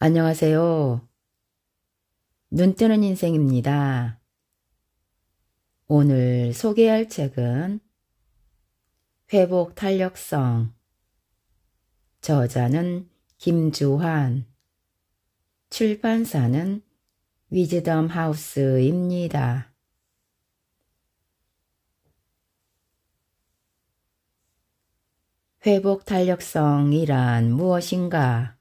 안녕하세요. 눈뜨는 인생입니다. 오늘 소개할 책은 회복 탄력성, 저자는 김주환, 출판사는 위즈덤 하우스입니다. 회복 탄력성이란 무엇인가?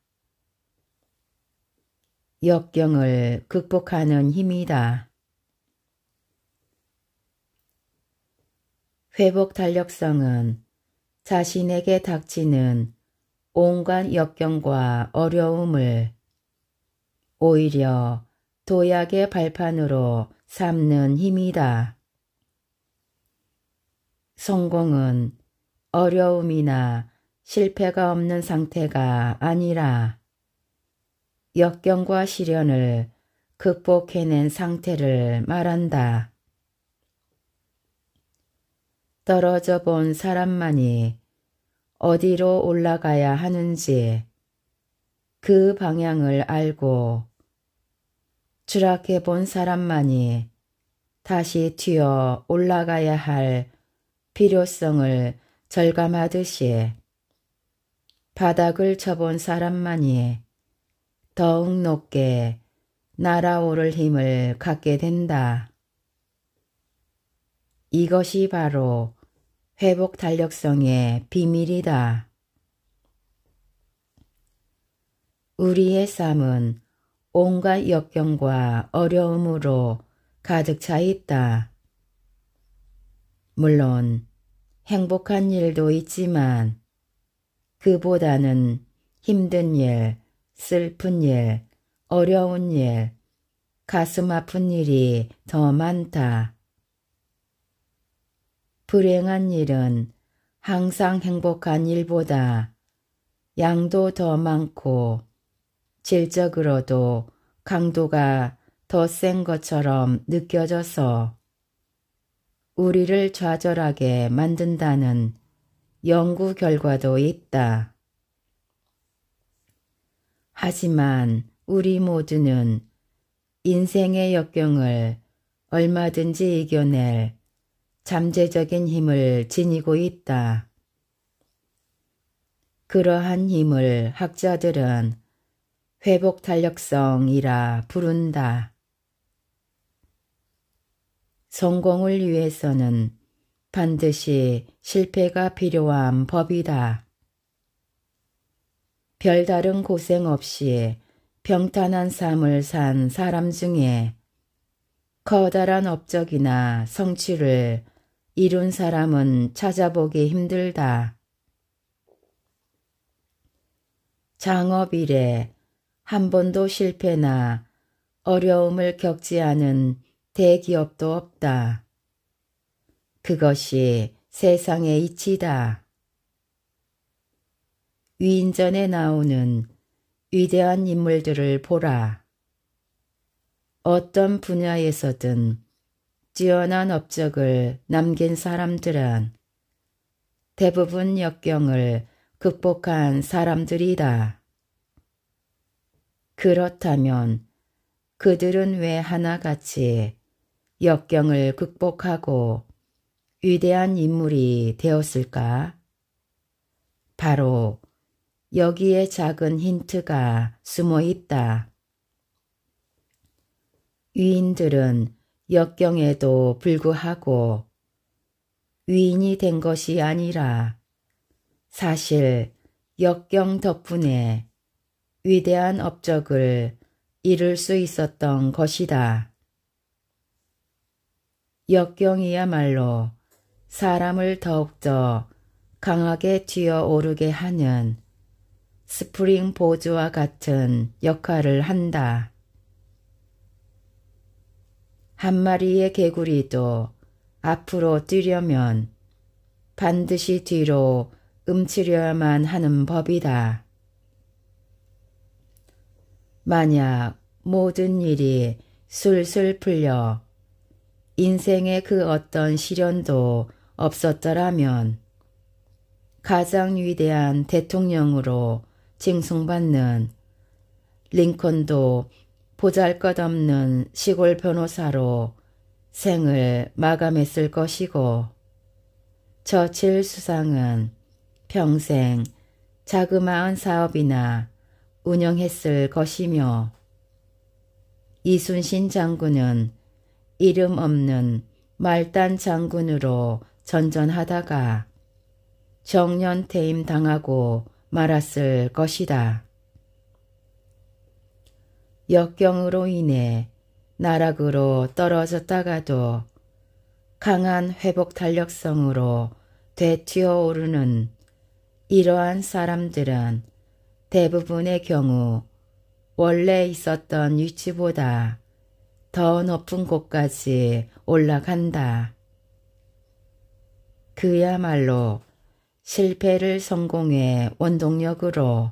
역경을 극복하는 힘이다. 회복 탄력성은 자신에게 닥치는 온갖 역경과 어려움을 오히려 도약의 발판으로 삼는 힘이다. 성공은 어려움이나 실패가 없는 상태가 아니라 역경과 시련을 극복해낸 상태를 말한다. 떨어져 본 사람만이 어디로 올라가야 하는지 그 방향을 알고 추락해 본 사람만이 다시 튀어 올라가야 할 필요성을 절감하듯이 바닥을 쳐본 사람만이 더욱 높게 날아오를 힘을 갖게 된다. 이것이 바로 회복 탄력성의 비밀이다. 우리의 삶은 온갖 역경과 어려움으로 가득 차 있다. 물론 행복한 일도 있지만 그보다는 힘든 일, 슬픈 일, 어려운 일, 가슴 아픈 일이 더 많다. 불행한 일은 항상 행복한 일보다 양도 더 많고 질적으로도 강도가 더 센 것처럼 느껴져서 우리를 좌절하게 만든다는 연구 결과도 있다. 하지만 우리 모두는 인생의 역경을 얼마든지 이겨낼 잠재적인 힘을 지니고 있다. 그러한 힘을 학자들은 회복 탄력성이라 부른다. 성공을 위해서는 반드시 실패가 필요한 법이다. 별다른 고생 없이 평탄한 삶을 산 사람 중에 커다란 업적이나 성취를 이룬 사람은 찾아보기 힘들다. 창업 이래 한 번도 실패나 어려움을 겪지 않은 대기업도 없다. 그것이 세상의 이치다. 위인전에 나오는 위대한 인물들을 보라. 어떤 분야에서든 뛰어난 업적을 남긴 사람들은 대부분 역경을 극복한 사람들이다. 그렇다면 그들은 왜 하나같이 역경을 극복하고 위대한 인물이 되었을까? 바로 여기에 작은 힌트가 숨어 있다. 위인들은 역경에도 불구하고 위인이 된 것이 아니라 사실 역경 덕분에 위대한 업적을 이룰 수 있었던 것이다. 역경이야말로 사람을 더욱더 강하게 튀어오르게 하는 스프링 보드와 같은 역할을 한다. 한 마리의 개구리도 앞으로 뛰려면 반드시 뒤로 움츠려야만 하는 법이다. 만약 모든 일이 술술 풀려 인생의 그 어떤 시련도 없었더라면 가장 위대한 대통령으로 칭송받는 링컨도 보잘것없는 시골 변호사로 생을 마감했을 것이고 처칠 수상은 평생 자그마한 사업이나 운영했을 것이며 이순신 장군은 이름 없는 말단 장군으로 전전하다가 정년퇴임 당하고 말았을 것이다. 역경으로 인해 나락으로 떨어졌다가도 강한 회복 탄력성으로 되튀어 오르는 이러한 사람들은 대부분의 경우 원래 있었던 위치보다 더 높은 곳까지 올라간다. 그야말로 실패를 성공의 원동력으로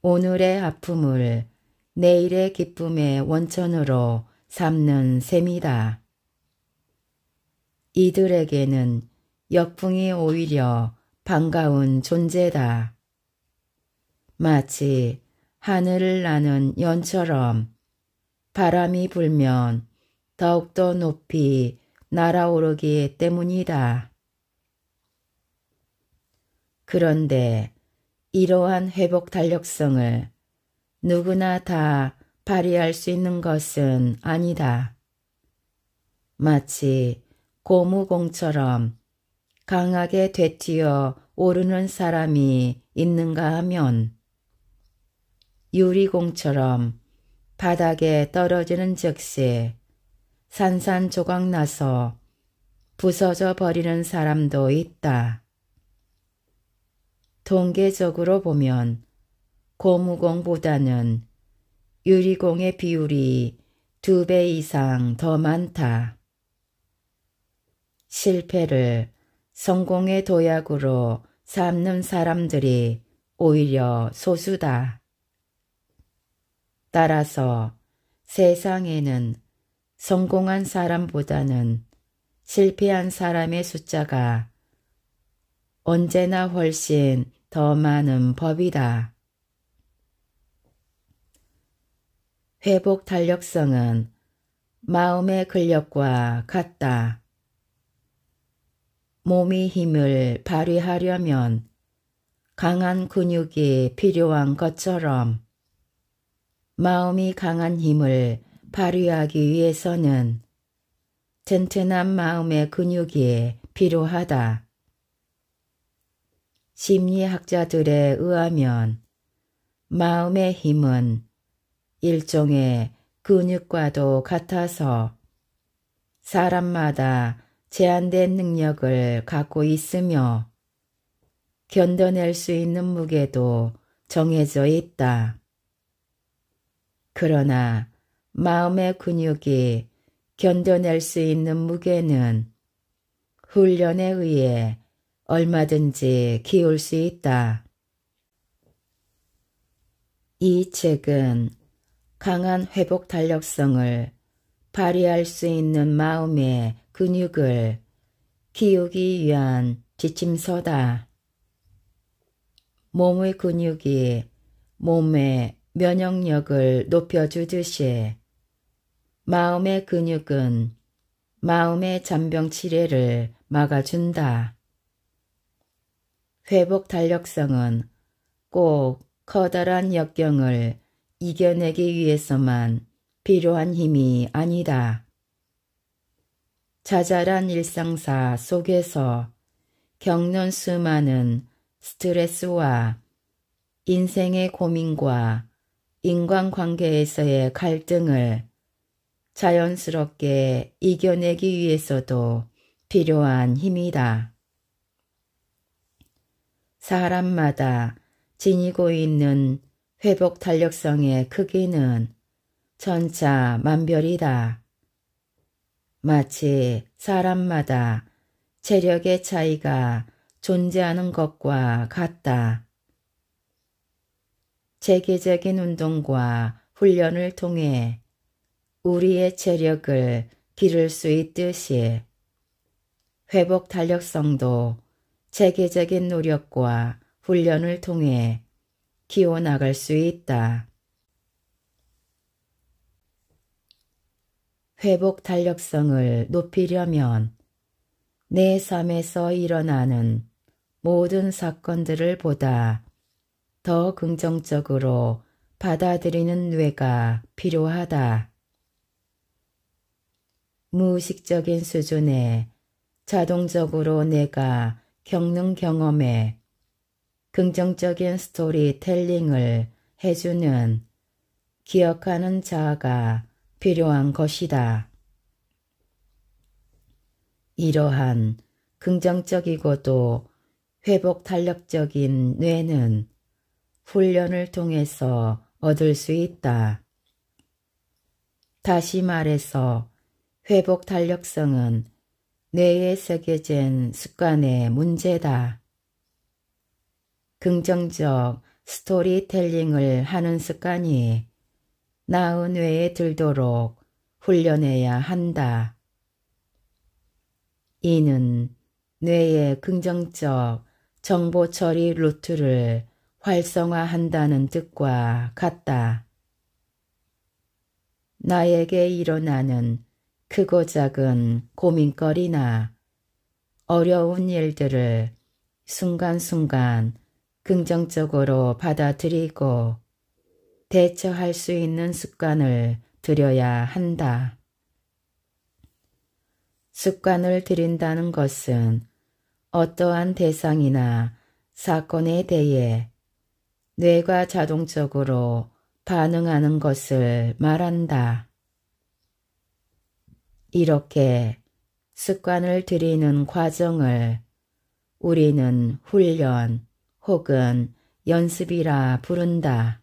오늘의 아픔을 내일의 기쁨의 원천으로 삼는 셈이다. 이들에게는 역풍이 오히려 반가운 존재다. 마치 하늘을 나는 연처럼 바람이 불면 더욱더 높이 날아오르기 때문이다. 그런데 이러한 회복 탄력성을 누구나 다 발휘할 수 있는 것은 아니다. 마치 고무공처럼 강하게 되튀어 오르는 사람이 있는가 하면 유리공처럼 바닥에 떨어지는 즉시 산산조각 나서 부서져 버리는 사람도 있다. 통계적으로 보면 고무공보다는 유리공의 비율이 2배 이상 더 많다. 실패를 성공의 도약으로 삼는 사람들이 오히려 소수다. 따라서 세상에는 성공한 사람보다는 실패한 사람의 숫자가 언제나 훨씬 더 많은 법이다. 회복 탄력성은 마음의 근력과 같다. 몸이 힘을 발휘하려면 강한 근육이 필요한 것처럼 마음이 강한 힘을 발휘하기 위해서는 튼튼한 마음의 근육이 필요하다. 심리학자들에 의하면 마음의 힘은 일종의 근육과도 같아서 사람마다 제한된 능력을 갖고 있으며 견뎌낼 수 있는 무게도 정해져 있다. 그러나 마음의 근육이 견뎌낼 수 있는 무게는 훈련에 의해 얼마든지 키울 수 있다. 이 책은 강한 회복 탄력성을 발휘할 수 있는 마음의 근육을 키우기 위한 지침서다. 몸의 근육이 몸의 면역력을 높여주듯이 마음의 근육은 마음의 잔병 치레를 막아준다. 회복 탄력성은 꼭 커다란 역경을 이겨내기 위해서만 필요한 힘이 아니다. 자잘한 일상사 속에서 겪는 수많은 스트레스와 인생의 고민과 인간관계에서의 갈등을 자연스럽게 이겨내기 위해서도 필요한 힘이다. 사람마다 지니고 있는 회복 탄력성의 크기는 천차만별이다. 마치 사람마다 체력의 차이가 존재하는 것과 같다. 체계적인 운동과 훈련을 통해 우리의 체력을 기를 수 있듯이 회복 탄력성도 체계적인 노력과 훈련을 통해 키워나갈 수 있다. 회복 탄력성을 높이려면 내 삶에서 일어나는 모든 사건들을 보다 더 긍정적으로 받아들이는 뇌가 필요하다. 무의식적인 수준에 자동적으로 내가 겪는 경험에 긍정적인 스토리텔링을 해주는 기억하는 자아가 필요한 것이다. 이러한 긍정적이고도 회복 탄력적인 뇌는 훈련을 통해서 얻을 수 있다. 다시 말해서 회복 탄력성은 뇌에 새겨진 습관의 문제다. 긍정적 스토리텔링을 하는 습관이 나은 뇌에 들도록 훈련해야 한다. 이는 뇌의 긍정적 정보 처리 루트를 활성화한다는 뜻과 같다. 나에게 일어나는 크고 작은 고민거리나 어려운 일들을 순간순간 긍정적으로 받아들이고 대처할 수 있는 습관을 들여야 한다. 습관을 들인다는 것은 어떠한 대상이나 사건에 대해 뇌가 자동적으로 반응하는 것을 말한다. 이렇게 습관을 들이는 과정을 우리는 훈련 혹은 연습이라 부른다.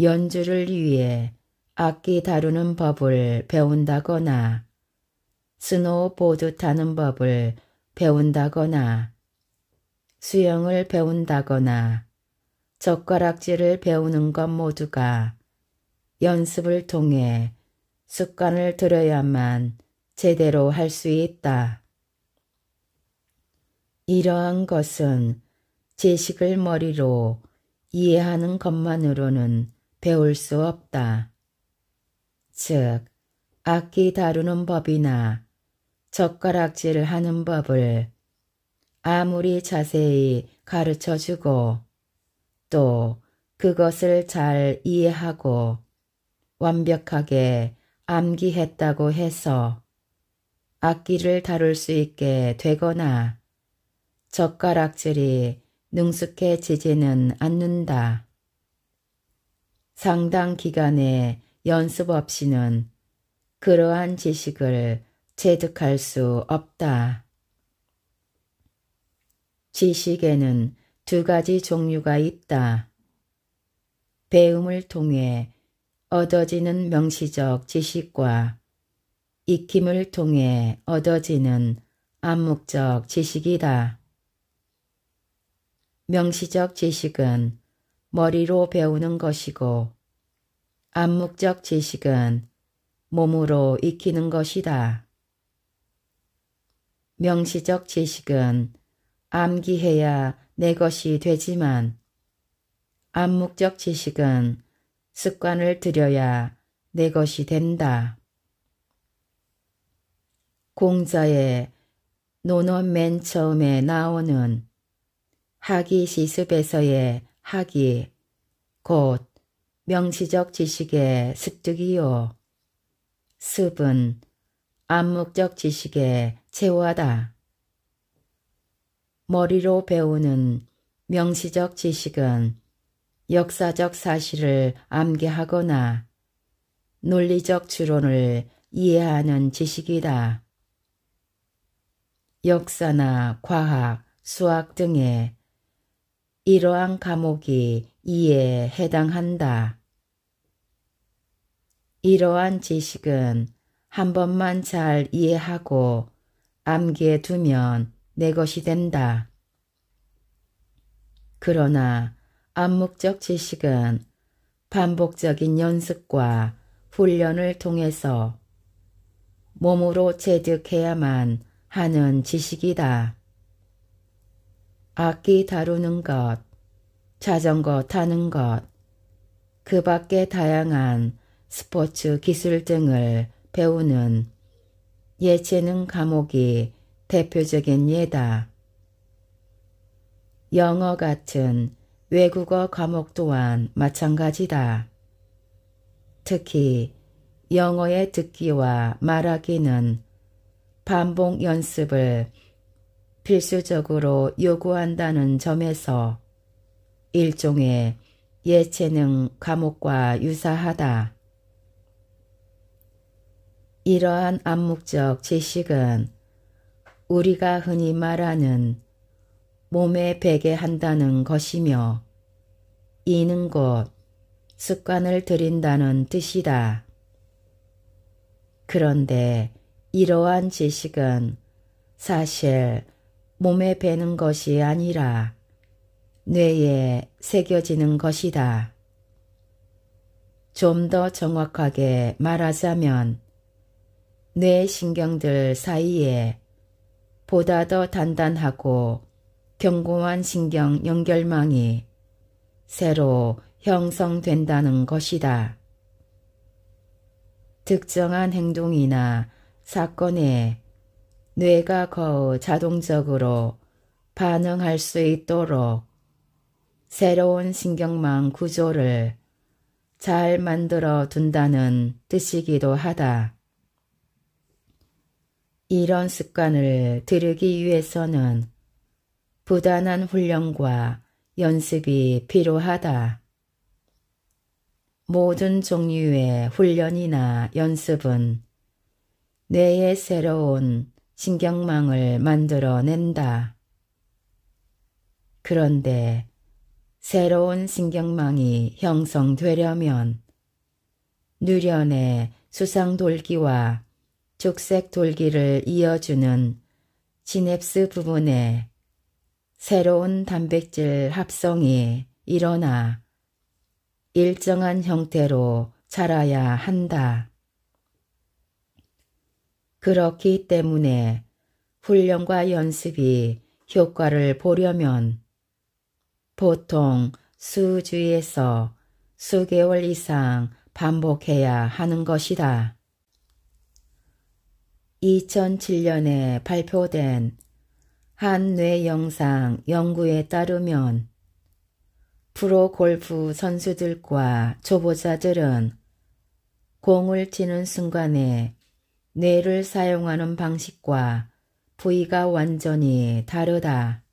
연주를 위해 악기 다루는 법을 배운다거나 스노우보드 타는 법을 배운다거나 수영을 배운다거나 젓가락질을 배우는 것 모두가 연습을 통해 습관을 들여야만 제대로 할 수 있다. 이러한 것은 지식을 머리로 이해하는 것만으로는 배울 수 없다. 즉, 악기 다루는 법이나 젓가락질을 하는 법을 아무리 자세히 가르쳐주고 또 그것을 잘 이해하고 완벽하게 암기했다고 해서 악기를 다룰 수 있게 되거나 젓가락질이 능숙해지지는 않는다. 상당 기간의 연습 없이는 그러한 지식을 체득할 수 없다. 지식에는 두 가지 종류가 있다. 배움을 통해 얻어지는 명시적 지식과 익힘을 통해 얻어지는 암묵적 지식이다. 명시적 지식은 머리로 배우는 것이고 암묵적 지식은 몸으로 익히는 것이다. 명시적 지식은 암기해야 내 것이 되지만 암묵적 지식은 습관을 들여야 내 것이 된다. 공자의 논어 맨 처음에 나오는 학이 시습에서의 학이 곧 명시적 지식의 습득이요. 습은 암묵적 지식의 체화다. 머리로 배우는 명시적 지식은 역사적 사실을 암기하거나 논리적 추론을 이해하는 지식이다. 역사나 과학, 수학 등의 이러한 과목이 이에 해당한다. 이러한 지식은 한 번만 잘 이해하고 암기해 두면 내 것이 된다. 그러나 암묵적 지식은 반복적인 연습과 훈련을 통해서 몸으로 체득해야만 하는 지식이다. 악기 다루는 것, 자전거 타는 것, 그 밖의 다양한 스포츠 기술 등을 배우는 예체능 과목이 대표적인 예다. 영어 같은 외국어 과목 또한 마찬가지다. 특히 영어의 듣기와 말하기는 반복 연습을 필수적으로 요구한다는 점에서 일종의 예체능 과목과 유사하다. 이러한 암묵적 지식은 우리가 흔히 말하는 몸에 배게 한다는 것이며 이는 곧 습관을 들인다는 뜻이다. 그런데 이러한 지식은 사실 몸에 배는 것이 아니라 뇌에 새겨지는 것이다. 좀 더 정확하게 말하자면 뇌 신경들 사이에 보다 더 단단하고 견고한 신경 연결망이 새로 형성된다는 것이다. 특정한 행동이나 사건에 뇌가 거의 자동적으로 반응할 수 있도록 새로운 신경망 구조를 잘 만들어 둔다는 뜻이기도 하다. 이런 습관을 들이기 위해서는 부단한 훈련과 연습이 필요하다. 모든 종류의 훈련이나 연습은 뇌의 새로운 신경망을 만들어낸다. 그런데 새로운 신경망이 형성되려면 뇌련의 수상돌기와 죽색돌기를 이어주는 시냅스 부분에 새로운 단백질 합성이 일어나 일정한 형태로 자라야 한다. 그렇기 때문에 훈련과 연습이 효과를 보려면 보통 수주에서 수개월 이상 반복해야 하는 것이다. 2007년에 발표된 한 뇌영상 연구에 따르면 프로골프 선수들과 초보자들은 공을 치는 순간에 뇌를 사용하는 방식과 부위가 완전히 다르다.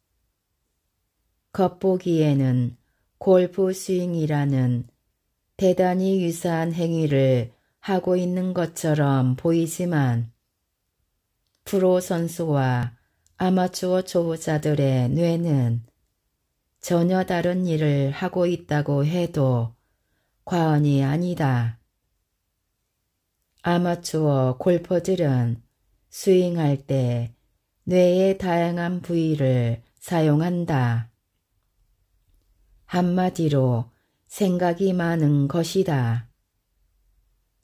겉보기에는 골프 스윙이라는 대단히 유사한 행위를 하고 있는 것처럼 보이지만 프로 선수와 아마추어 초보자들의 뇌는 전혀 다른 일을 하고 있다고 해도 과언이 아니다. 아마추어 골퍼들은 스윙할 때 뇌의 다양한 부위를 사용한다. 한마디로 생각이 많은 것이다.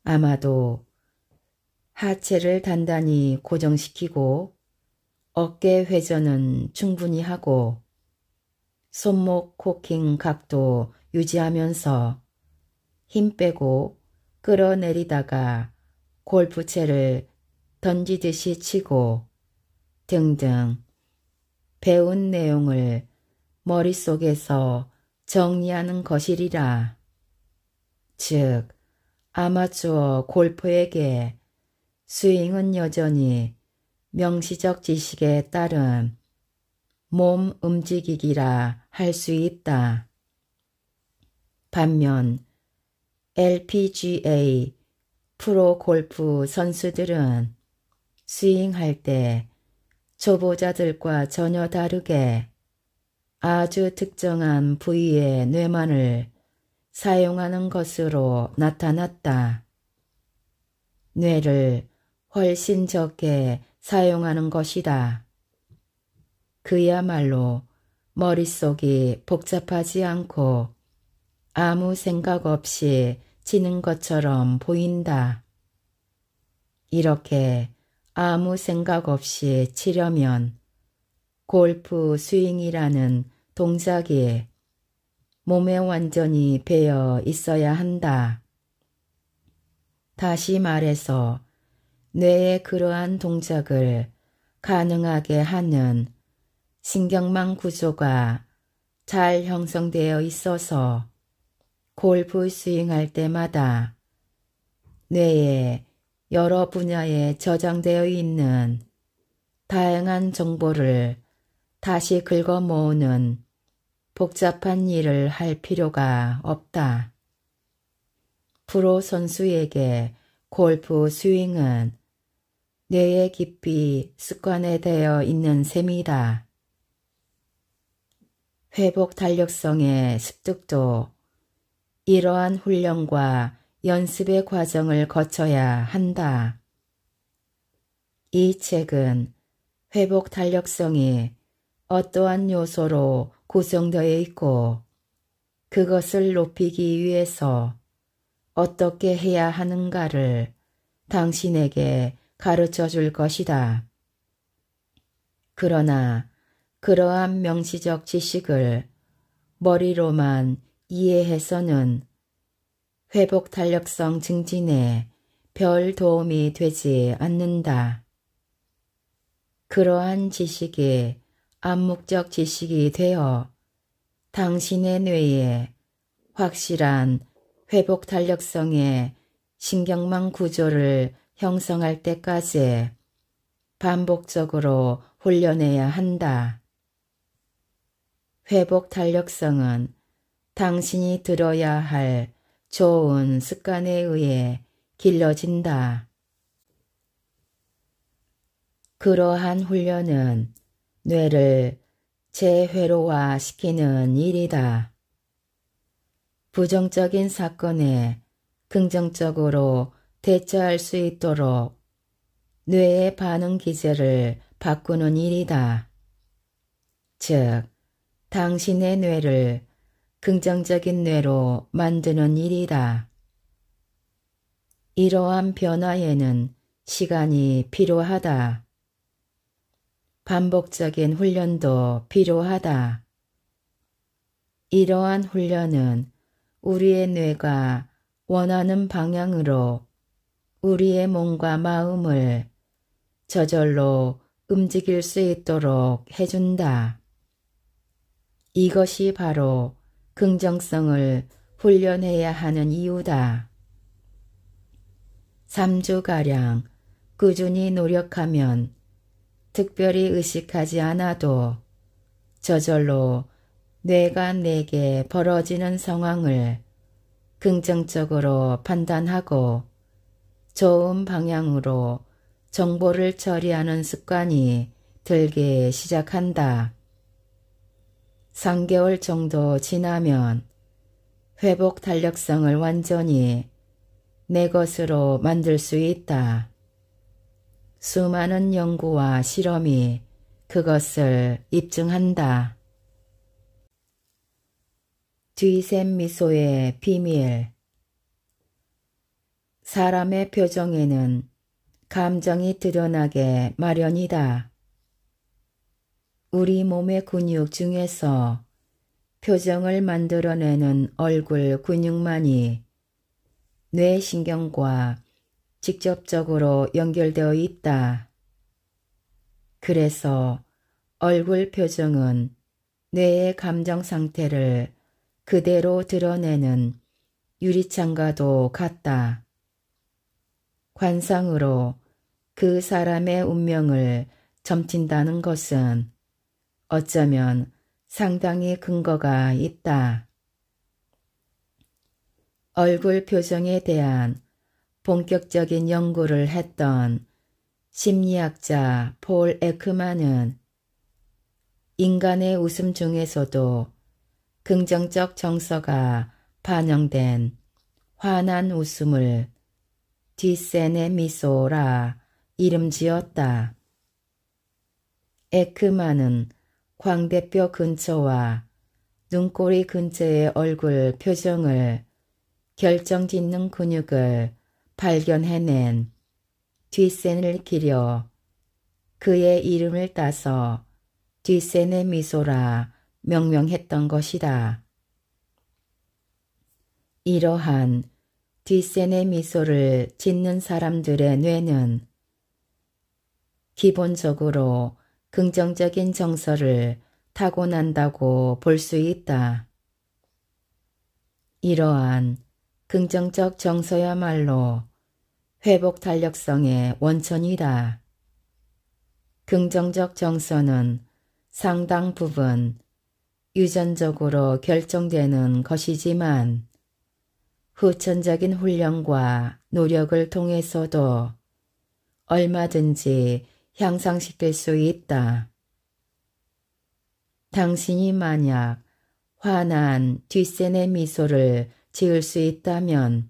아마도 하체를 단단히 고정시키고 어깨 회전은 충분히 하고 손목 코킹 각도 유지하면서 힘 빼고 끌어내리다가 골프채를 던지듯이 치고 등등 배운 내용을 머릿속에서 정리하는 것이리라. 즉, 아마추어 골퍼에게 스윙은 여전히 명시적 지식에 따른 몸 움직이기라 할 수 있다. 반면 LPGA 프로 골프 선수들은 스윙할 때 초보자들과 전혀 다르게 아주 특정한 부위의 뇌만을 사용하는 것으로 나타났다. 뇌를 훨씬 적게 사용하는 것이다. 그야말로 머릿속이 복잡하지 않고 아무 생각 없이 치는 것처럼 보인다. 이렇게 아무 생각 없이 치려면 골프 스윙이라는 동작이 몸에 완전히 배어 있어야 한다. 다시 말해서 뇌의 그러한 동작을 가능하게 하는 신경망 구조가 잘 형성되어 있어서 골프 스윙할 때마다 뇌의 여러 분야에 저장되어 있는 다양한 정보를 다시 긁어 모으는 복잡한 일을 할 필요가 없다. 프로 선수에게 골프 스윙은 뇌에 깊이 습관화되어 있는 셈이다. 회복 탄력성의 습득도 이러한 훈련과 연습의 과정을 거쳐야 한다. 이 책은 회복 탄력성이 어떠한 요소로 구성되어 있고 그것을 높이기 위해서 어떻게 해야 하는가를 당신에게 가르쳐 줄 것이다. 그러나 그러한 명시적 지식을 머리로만 이해해서는 회복 탄력성 증진에 별 도움이 되지 않는다. 그러한 지식이 암묵적 지식이 되어 당신의 뇌에 확실한 회복 탄력성의 신경망 구조를 형성할 때까지 반복적으로 훈련해야 한다. 회복 탄력성은 당신이 들어야 할 좋은 습관에 의해 길러진다. 그러한 훈련은 뇌를 재회로화시키는 일이다. 부정적인 사건에 긍정적으로 대처할 수 있도록 뇌의 반응 기제를 바꾸는 일이다. 즉, 당신의 뇌를 긍정적인 뇌로 만드는 일이다. 이러한 변화에는 시간이 필요하다. 반복적인 훈련도 필요하다. 이러한 훈련은 우리의 뇌가 원하는 방향으로 우리의 몸과 마음을 저절로 움직일 수 있도록 해준다. 이것이 바로 긍정성을 훈련해야 하는 이유다. 3주가량 꾸준히 노력하면 특별히 의식하지 않아도 저절로 뇌가 내게 벌어지는 상황을 긍정적으로 판단하고 좋은 방향으로 정보를 처리하는 습관이 들기 시작한다. 3개월 정도 지나면 회복 탄력성을 완전히 내 것으로 만들 수 있다. 수많은 연구와 실험이 그것을 입증한다. 뒤샘 미소의 비밀. 사람의 표정에는 감정이 드러나게 마련이다. 우리 몸의 근육 중에서 표정을 만들어내는 얼굴 근육만이 뇌신경과 직접적으로 연결되어 있다. 그래서 얼굴 표정은 뇌의 감정 상태를 그대로 드러내는 유리창과도 같다. 관상으로 그 사람의 운명을 점친다는 것은 어쩌면 상당히 근거가 있다. 얼굴 표정에 대한 본격적인 연구를 했던 심리학자 폴 에크만은 인간의 웃음 중에서도 긍정적 정서가 반영된 환한 웃음을 뒤센의 미소라 이름 지었다. 에크만은 광대뼈 근처와 눈꼬리 근처의 얼굴 표정을 결정짓는 근육을 발견해낸 뒤센을 기려 그의 이름을 따서 뒤센의 미소라 명명했던 것이다. 이러한 뒷센의 미소를 짓는 사람들의 뇌는 기본적으로 긍정적인 정서를 타고난다고 볼 수 있다. 이러한 긍정적 정서야말로 회복 탄력성의 원천이다. 긍정적 정서는 상당 부분 유전적으로 결정되는 것이지만 후천적인 훈련과 노력을 통해서도 얼마든지 향상시킬 수 있다. 당신이 만약 환한 뒷센의 미소를 지을 수 있다면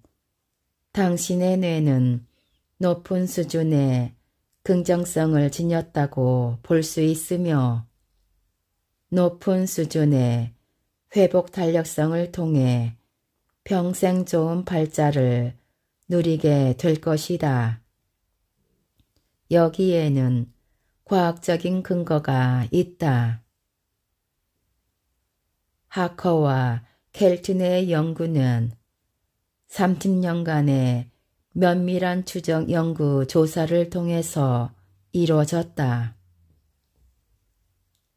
당신의 뇌는 높은 수준의 긍정성을 지녔다고 볼 수 있으며 높은 수준의 회복 탄력성을 통해 평생 좋은 발자를 누리게 될 것이다. 여기에는 과학적인 근거가 있다. 하커와 켈튼의 연구는 30년간의 면밀한 추적 연구 조사를 통해서 이루어졌다.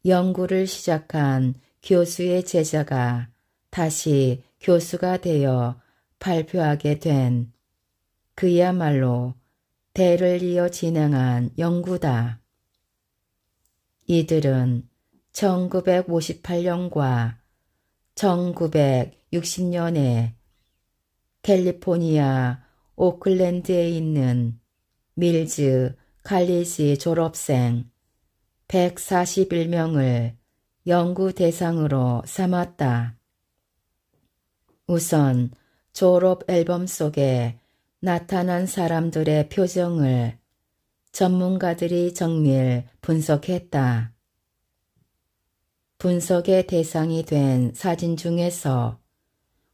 연구를 시작한 교수의 제자가 다시 교수가 되어 발표하게 된 그야말로 대를 이어 진행한 연구다. 이들은 1958년과 1960년에 캘리포니아 오클랜드에 있는 밀즈 칼리지 졸업생 141명을 연구 대상으로 삼았다. 우선 졸업 앨범 속에 나타난 사람들의 표정을 전문가들이 정밀 분석했다. 분석의 대상이 된 사진 중에서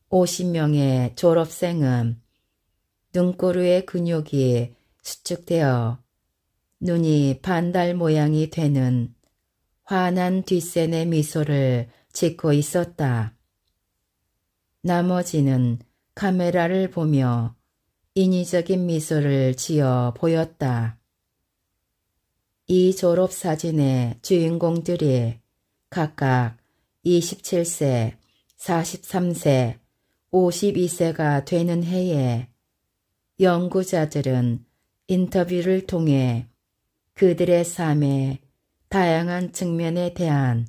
50명의 졸업생은 눈꼬리의 근육이 수축되어 눈이 반달 모양이 되는 환한 뒷센의 미소를 짓고 있었다. 나머지는 카메라를 보며 인위적인 미소를 지어 보였다. 이 졸업사진의 주인공들이 각각 27세, 43세, 52세가 되는 해에 연구자들은 인터뷰를 통해 그들의 삶의 다양한 측면에 대한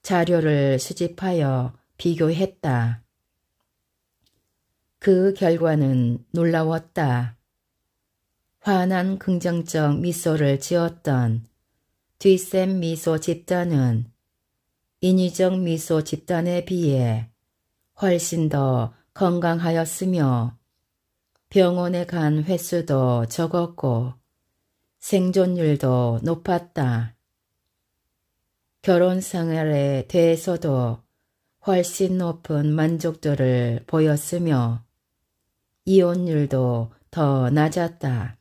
자료를 수집하여 비교했다. 그 결과는 놀라웠다. 환한 긍정적 미소를 지었던 뒷센 미소 집단은 인위적 미소 집단에 비해 훨씬 더 건강하였으며 병원에 간 횟수도 적었고 생존율도 높았다. 결혼 생활에 대해서도 훨씬 높은 만족도를 보였으며 이혼율도 더 낮았다.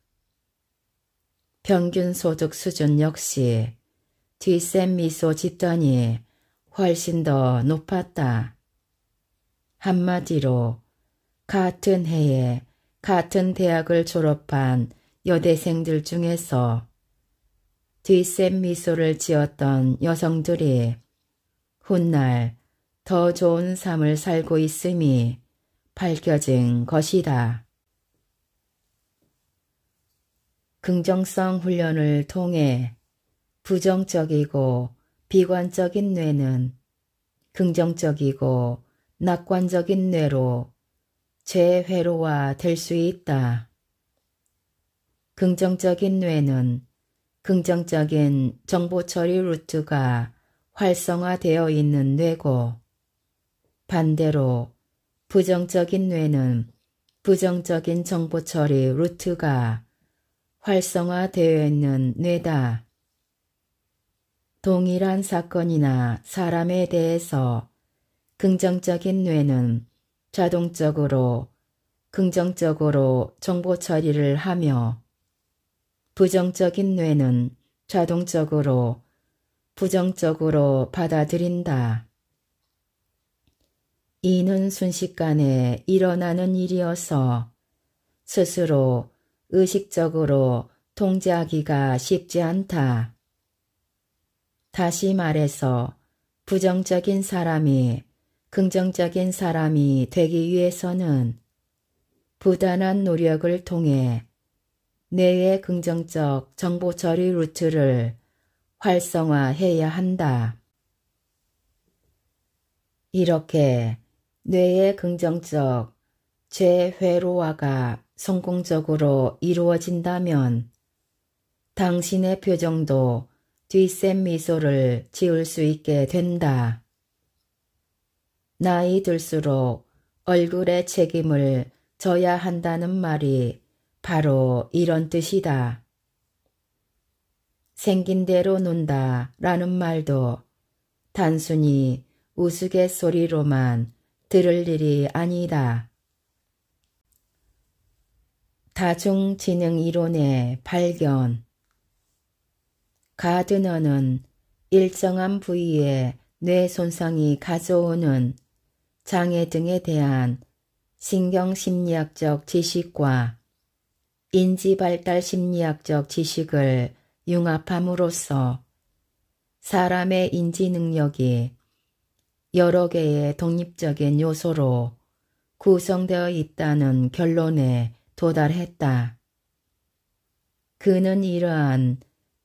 평균 소득 수준 역시 뒷센 미소 집단이 훨씬 더 높았다. 한마디로 같은 해에 같은 대학을 졸업한 여대생들 중에서 뒷센 미소를 지었던 여성들이 훗날 더 좋은 삶을 살고 있음이 밝혀진 것이다. 긍정성 훈련을 통해 부정적이고 비관적인 뇌는 긍정적이고 낙관적인 뇌로 재회로화 될 수 있다. 긍정적인 뇌는 긍정적인 정보 처리 루트가 활성화되어 있는 뇌고 반대로 부정적인 뇌는 부정적인 정보 처리 루트가 활성화되어 있는 뇌다. 동일한 사건이나 사람에 대해서 긍정적인 뇌는 자동적으로 긍정적으로 정보 처리를 하며 부정적인 뇌는 자동적으로 부정적으로 받아들인다. 이는 순식간에 일어나는 일이어서 스스로 의식적으로 통제하기가 쉽지 않다. 다시 말해서 부정적인 사람이 긍정적인 사람이 되기 위해서는 부단한 노력을 통해 뇌의 긍정적 정보 처리 루트를 활성화해야 한다. 이렇게 뇌의 긍정적 재회로화가 성공적으로 이루어진다면 당신의 표정도 뒷셈 미소를 지을 수 있게 된다. 나이 들수록 얼굴에 책임을 져야 한다는 말이 바로 이런 뜻이다. 생긴 대로 논다 라는 말도 단순히 우스갯소리로만 들을 일이 아니다. 다중지능이론의 발견. 가드너는 일정한 부위의 뇌 손상이 가져오는 장애 등에 대한 신경심리학적 지식과 인지발달 심리학적 지식을 융합함으로써 사람의 인지 능력이 여러 개의 독립적인 요소로 구성되어 있다는 결론에 도달했다. 그는 이러한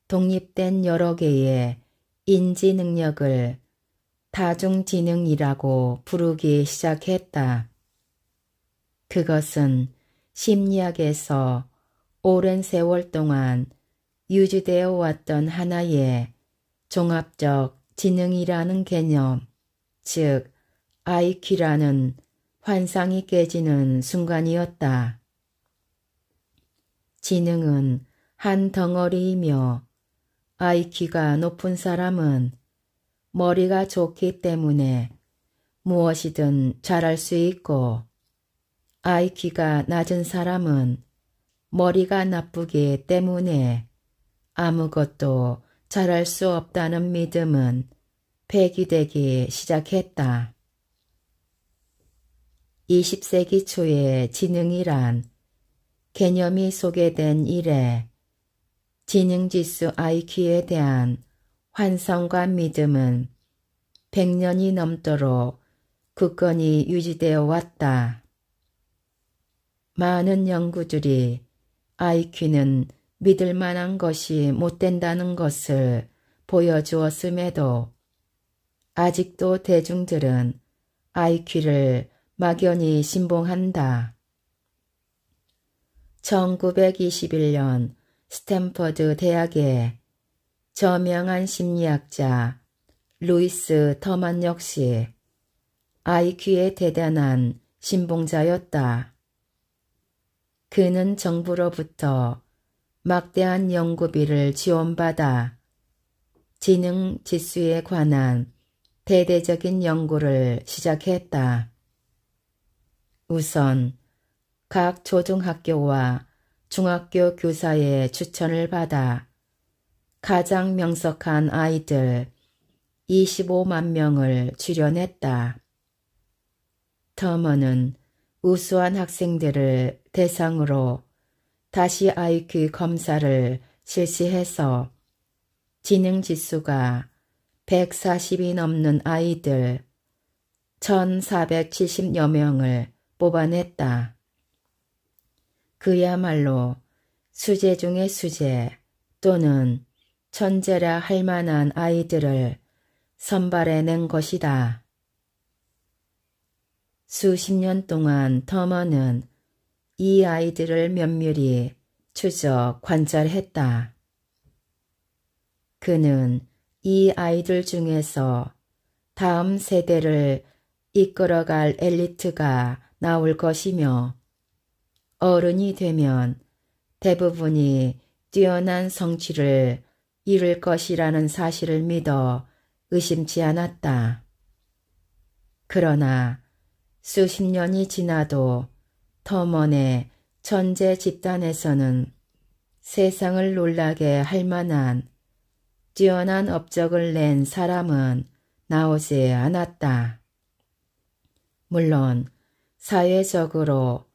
독립된 여러 개의 인지 능력을 다중지능이라고 부르기 시작했다. 그것은 심리학에서 오랜 세월 동안 유지되어 왔던 하나의 종합적 지능이라는 개념, 즉 IQ라는 환상이 깨지는 순간이었다. 지능은 한 덩어리이며 IQ가 높은 사람은 머리가 좋기 때문에 무엇이든 잘할 수 있고 IQ가 낮은 사람은 머리가 나쁘기 때문에 아무것도 잘할 수 없다는 믿음은 폐기되기 시작했다. 20세기 초의 지능이란 개념이 소개된 이래 지능지수 IQ에 대한 환상과 믿음은 100년이 넘도록 굳건히 유지되어 왔다. 많은 연구들이 IQ는 믿을 만한 것이 못 된다는 것을 보여주었음에도 아직도 대중들은 IQ를 막연히 신봉한다. 1921년 스탠퍼드 대학의 저명한 심리학자 루이스 터만 역시 IQ의 대단한 신봉자였다. 그는 정부로부터 막대한 연구비를 지원받아 지능 지수에 관한 대대적인 연구를 시작했다. 우선 각 초등학교와 중학교 교사의 추천을 받아 가장 명석한 아이들 25만 명을 출연했다. 터먼은 우수한 학생들을 대상으로 다시 IQ 검사를 실시해서 지능지수가 140이 넘는 아이들 1470여 명을 뽑아냈다. 그야말로 수재 중의 수재 또는 천재라 할 만한 아이들을 선발해낸 것이다. 수십 년 동안 터먼은 이 아이들을 면밀히 추적 관찰했다. 그는 이 아이들 중에서 다음 세대를 이끌어갈 엘리트가 나올 것이며 어른이 되면 대부분이 뛰어난 성취를 이룰 것이라는 사실을 믿어 의심치 않았다. 그러나 수십 년이 지나도 터먼의 천재 집단에서는 세상을 놀라게 할 만한 뛰어난 업적을 낸 사람은 나오지 않았다. 물론 사회적으로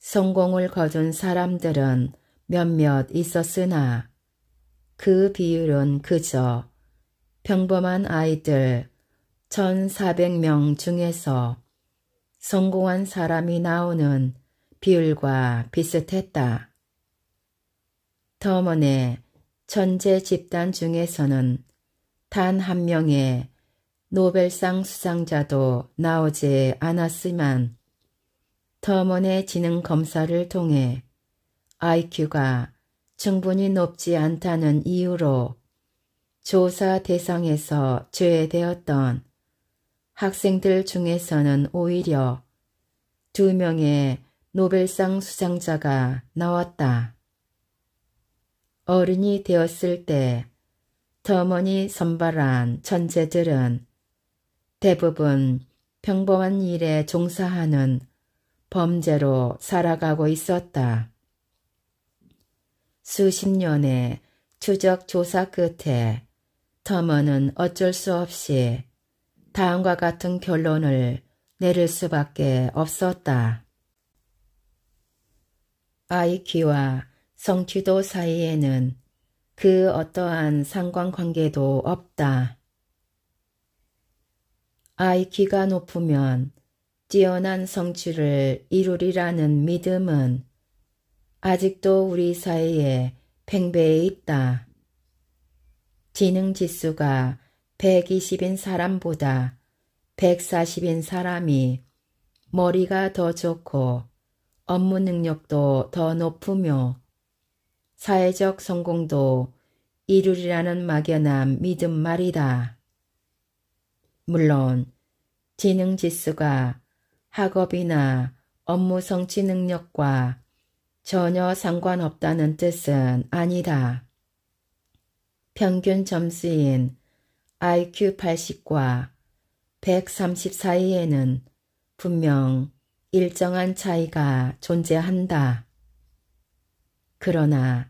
성공을 거둔 사람들은 몇몇 있었으나 그 비율은 그저 평범한 아이들 1,400명 중에서 성공한 사람이 나오는 비율과 비슷했다. 터먼의 천재 집단 중에서는 단 한 명의 노벨상 수상자도 나오지 않았지만 터먼의 지능 검사를 통해 IQ가 충분히 높지 않다는 이유로 조사 대상에서 제외되었던 학생들 중에서는 오히려 2명의 노벨상 수상자가 나왔다. 어른이 되었을 때 터먼이 선발한 천재들은 대부분 평범한 일에 종사하는 범죄로 살아가고 있었다. 수십 년의 추적 조사 끝에 터먼은 어쩔 수 없이 다음과 같은 결론을 내릴 수밖에 없었다. IQ와 성취도 사이에는 그 어떠한 상관관계도 없다. IQ가 높으면 뛰어난 성취를 이루리라는 믿음은 아직도 우리 사회에 팽배해 있다. 지능지수가 120인 사람보다 140인 사람이 머리가 더 좋고 업무 능력도 더 높으며 사회적 성공도 이루리라는 막연한 믿음 말이다. 물론 지능지수가 학업이나 업무 성취 능력과 전혀 상관없다는 뜻은 아니다. 평균 점수인 IQ 80과 130 사이에는 분명 일정한 차이가 존재한다. 그러나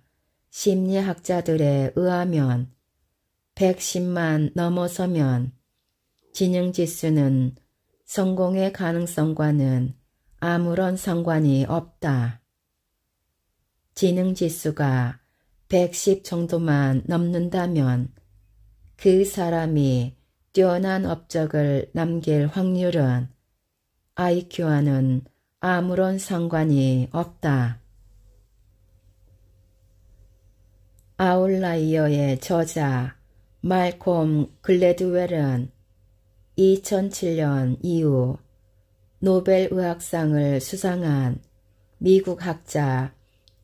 심리학자들에 의하면 110만 넘어서면 지능지수는 성공의 가능성과는 아무런 상관이 없다. 지능지수가 110 정도만 넘는다면 그 사람이 뛰어난 업적을 남길 확률은 IQ와는 아무런 상관이 없다. 아웃라이어의 저자 말콤 글래드웰은 2007년 이후 노벨 의학상을 수상한 미국 학자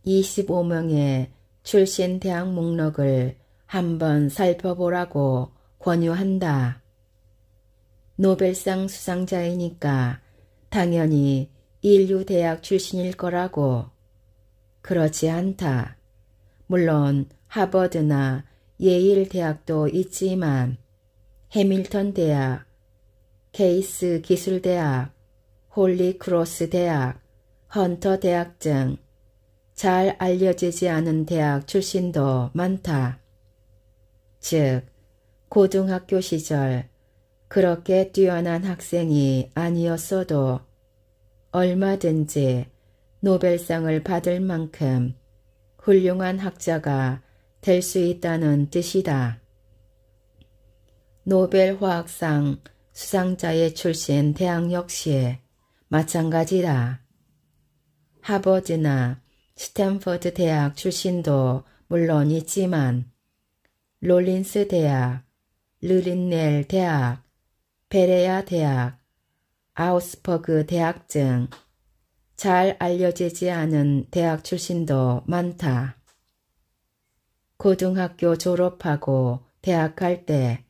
25명의 출신 대학 목록을 한번 살펴보라고 권유한다. 노벨상 수상자이니까 당연히 인류 대학 출신일 거라고. 그렇지 않다. 물론 하버드나 예일 대학도 있지만 해밀턴 대학, 케이스 기술대학, 홀리크로스 대학, 헌터 대학 등 잘 알려지지 않은 대학 출신도 많다. 즉, 고등학교 시절 그렇게 뛰어난 학생이 아니었어도 얼마든지 노벨상을 받을 만큼 훌륭한 학자가 될 수 있다는 뜻이다. 노벨 화학상 수상자의 출신 대학 역시 마찬가지다. 하버드나 스탠퍼드 대학 출신도 물론 있지만 롤린스 대학, 르린넬 대학, 베레아 대학, 아우스버그 대학 등 잘 알려지지 않은 대학 출신도 많다. 고등학교 졸업하고 대학 갈 때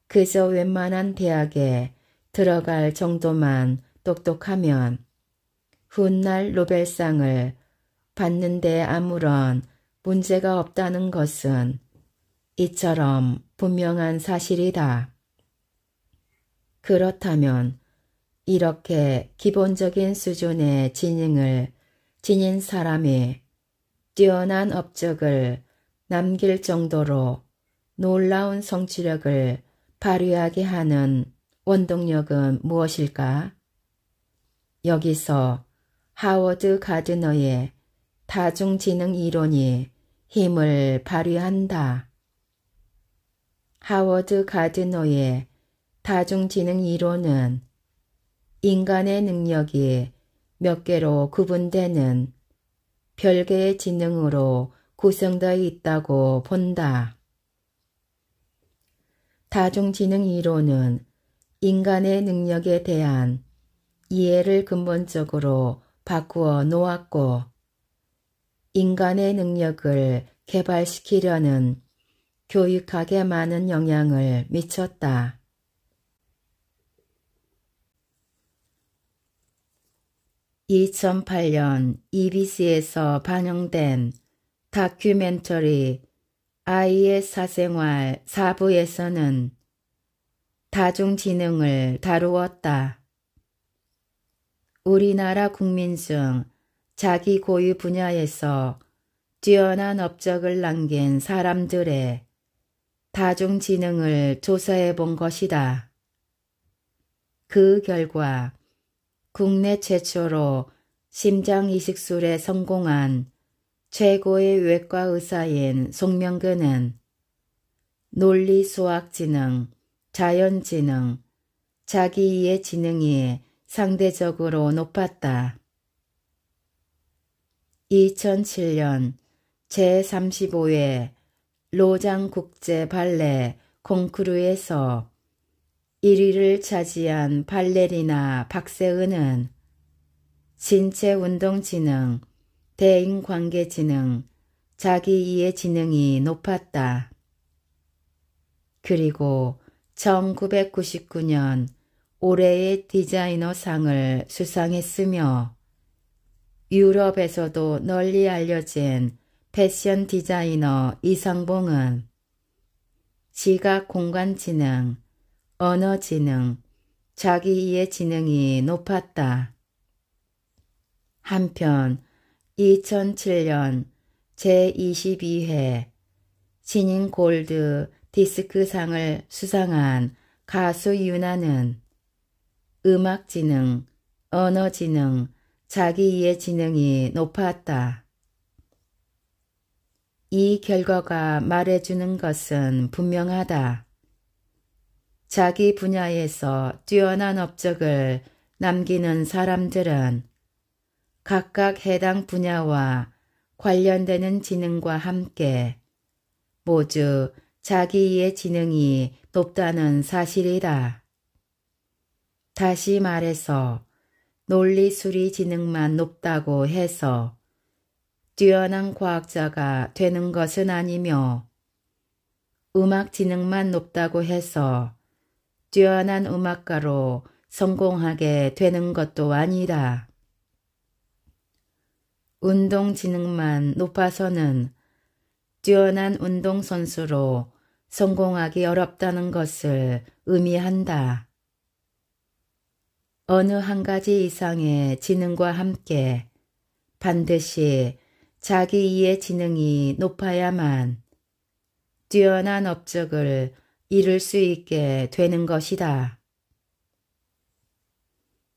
그저 웬만한 대학에 들어갈 정도만 똑똑하면 훗날 노벨상을 받는데 아무런 문제가 없다는 것은 이처럼 분명한 사실이다. 그렇다면 이렇게 기본적인 수준의 지능을 지닌 사람이 뛰어난 업적을 남길 정도로 놀라운 성취력을 발휘하게 하는 원동력은 무엇일까? 여기서 하워드 가드너의 다중지능 이론이 힘을 발휘한다. 하워드 가드너의 다중지능 이론은 인간의 능력이 몇 개로 구분되는 별개의 지능으로 구성되어 있다고 본다. 다중지능 이론은 인간의 능력에 대한 이해를 근본적으로 바꾸어 놓았고 인간의 능력을 개발시키려는 교육학에 많은 영향을 미쳤다. (2008년) EBC에서 방영된 다큐멘터리 아이의 사생활 4부에서는 다중지능을 다루었다. 우리나라 국민 중 자기 고유 분야에서 뛰어난 업적을 남긴 사람들의 다중지능을 조사해 본 것이다. 그 결과 국내 최초로 심장이식술에 성공한 최고의 외과 의사인 송명근은 논리수학지능, 자연지능, 자기이해 지능이 상대적으로 높았다. 2007년 제35회 로장국제 발레 콩쿠르에서 1위를 차지한 발레리나 박세은은 신체운동지능, 대인관계지능, 자기이해 지능이 높았다. 그리고 1999년 올해의 디자이너상을 수상했으며 유럽에서도 널리 알려진 패션 디자이너 이상봉은 시각공간지능, 언어지능, 자기이해 지능이 높았다. 한편 2007년 제22회 신인 골드 디스크상을 수상한 가수 윤하는 음악지능, 언어지능, 자기이해 지능이 높았다. 이 결과가 말해주는 것은 분명하다. 자기 분야에서 뛰어난 업적을 남기는 사람들은 각각 해당 분야와 관련되는 지능과 함께 모두 자기이해 지능이 높다는 사실이다. 다시 말해서 논리수리 지능만 높다고 해서 뛰어난 과학자가 되는 것은 아니며 음악 지능만 높다고 해서 뛰어난 음악가로 성공하게 되는 것도 아니다. 운동지능만 높아서는 뛰어난 운동선수로 성공하기 어렵다는 것을 의미한다. 어느 한 가지 이상의 지능과 함께 반드시 자기이해 지능이 높아야만 뛰어난 업적을 이룰 수 있게 되는 것이다.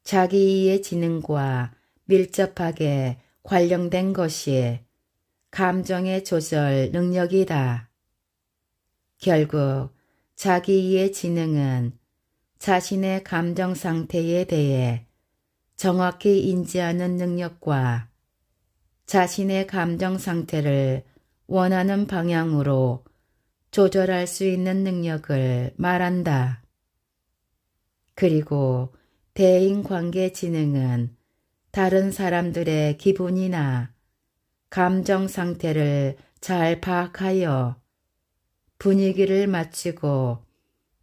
자기이해 지능과 밀접하게 관련된 것이 감정의 조절 능력이다. 결국 자기이해 지능은 자신의 감정 상태에 대해 정확히 인지하는 능력과 자신의 감정 상태를 원하는 방향으로 조절할 수 있는 능력을 말한다. 그리고 대인관계 지능은 다른 사람들의 기분이나 감정 상태를 잘 파악하여 분위기를 맞추고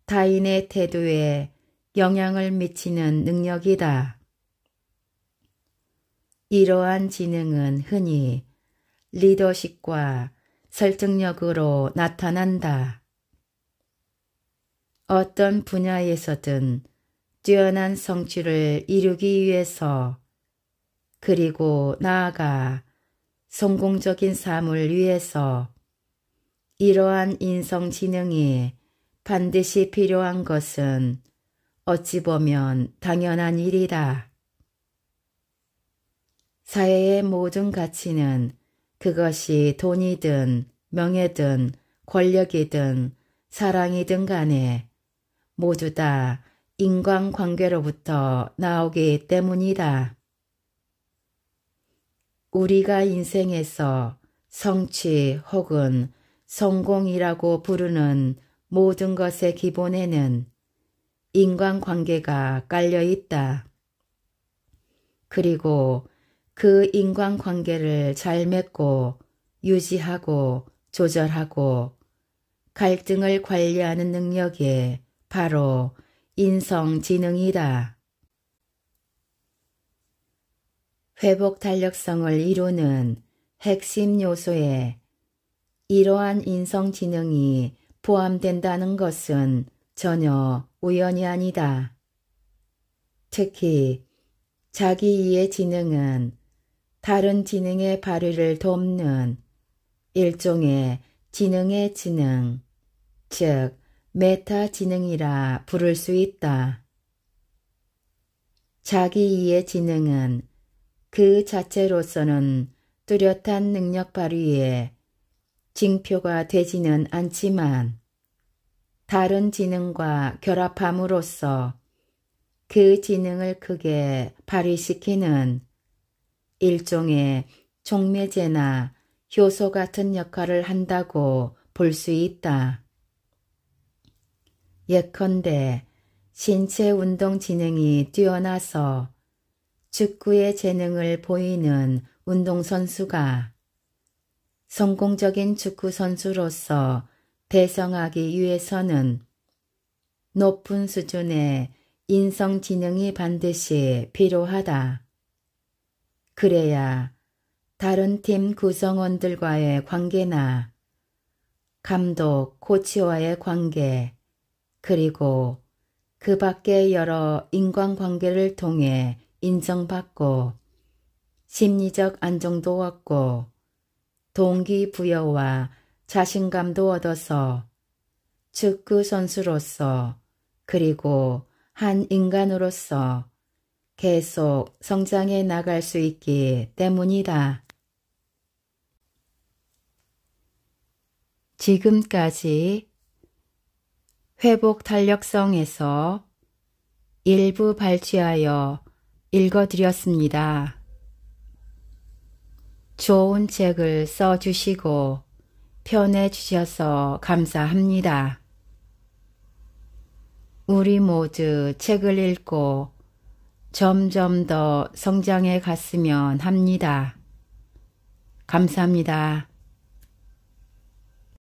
타인의 태도에 영향을 미치는 능력이다. 이러한 지능은 흔히 리더십과 설득력으로 나타난다. 어떤 분야에서든 뛰어난 성취를 이루기 위해서 그리고 나아가 성공적인 삶을 위해서 이러한 인성지능이 반드시 필요한 것은 어찌 보면 당연한 일이다. 사회의 모든 가치는 그것이 돈이든 명예든 권력이든 사랑이든 간에 모두 다 인간관계로부터 나오기 때문이다. 우리가 인생에서 성취 혹은 성공이라고 부르는 모든 것의 기본에는 인간관계가 깔려 있다. 그리고 그 인간관계를 잘 맺고 유지하고 조절하고 갈등을 관리하는 능력이 바로 인성지능이다. 회복 탄력성을 이루는 핵심 요소에 이러한 인성지능이 포함된다는 것은 전혀 우연이 아니다. 특히 자기이해 지능은 다른 지능의 발휘를 돕는 일종의 지능의 지능, 즉 메타 지능이라 부를 수 있다. 자기이해 지능은 그 자체로서는 뚜렷한 능력 발휘에 징표가 되지는 않지만 다른 지능과 결합함으로써 그 지능을 크게 발휘시키는 일종의 촉매제나 효소 같은 역할을 한다고 볼 수 있다. 예컨대 신체 운동 지능이 뛰어나서 축구의 재능을 보이는 운동선수가 성공적인 축구선수로서 대성하기 위해서는 높은 수준의 인성지능이 반드시 필요하다. 그래야 다른 팀 구성원들과의 관계나 감독, 코치와의 관계, 그리고 그 밖의 여러 인간관계를 통해 인정받고 심리적 안정도 얻고 동기부여와 자신감도 얻어서 축구 선수로서 그리고 한 인간으로서 계속 성장해 나갈 수 있기 때문이다. 지금까지 회복 탄력성에서 일부 발췌하여 읽어드렸습니다. 좋은 책을 써주시고 편해주셔서 감사합니다. 우리 모두 책을 읽고 점점 더 성장해 갔으면 합니다. 감사합니다.